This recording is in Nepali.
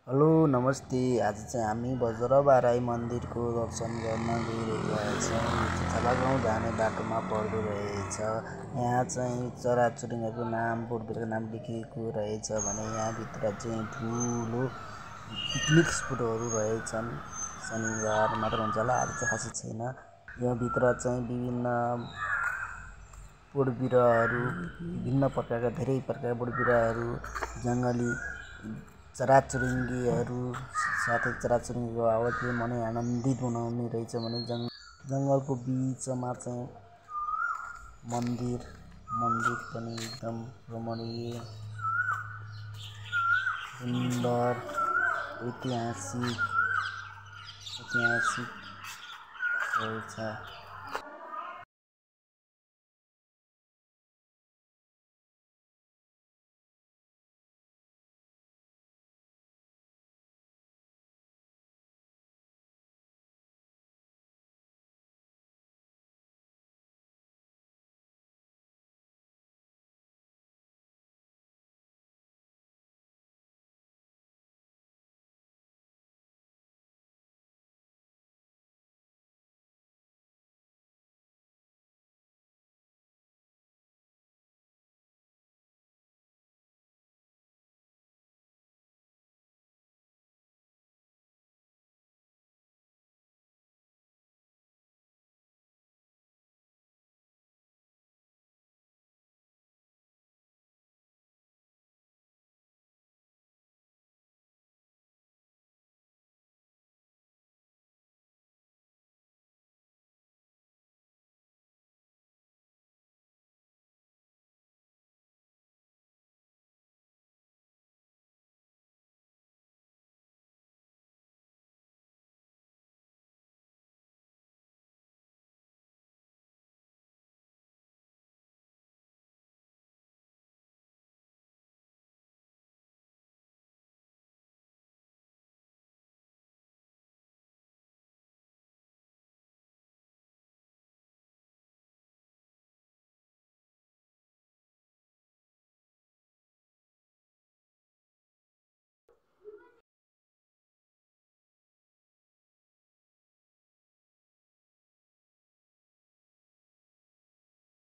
हेलो नमस्ते। आज चाहिँ हामी बज्रबाराई मन्दिरको दर्शन गर्न गइरहेका छौँ। छापागाउँ जाने बाटोमा पर्दो रहेछ। यहाँ चाहिँ चराचुरुङ्गीको नाम बोर्डको नाम लेखिएको रहेछ भने यहाँभित्र चाहिँ ठुलो पिकनिक स्पोटहरू रहेछन्। शनिबार मात्र हुन्छ होला, आज चाहिँ खासै छैन। यहाँभित्र चाहिँ विभिन्न बोटबिरुवाहरू, विभिन्न प्रकारका धेरै प्रकारका बोटबिरुवाहरू, जङ्गली चराचुरुङ्गीहरू, साथै चराचुरुङ्गीको आवाजले मनै आनन्दित बनाउने रहेछ भने जङ्गलको बिचमा चाहिँ मन्दिर पनि एकदम रमणीय, सुन्दर, ऐतिहासिक रहेछ।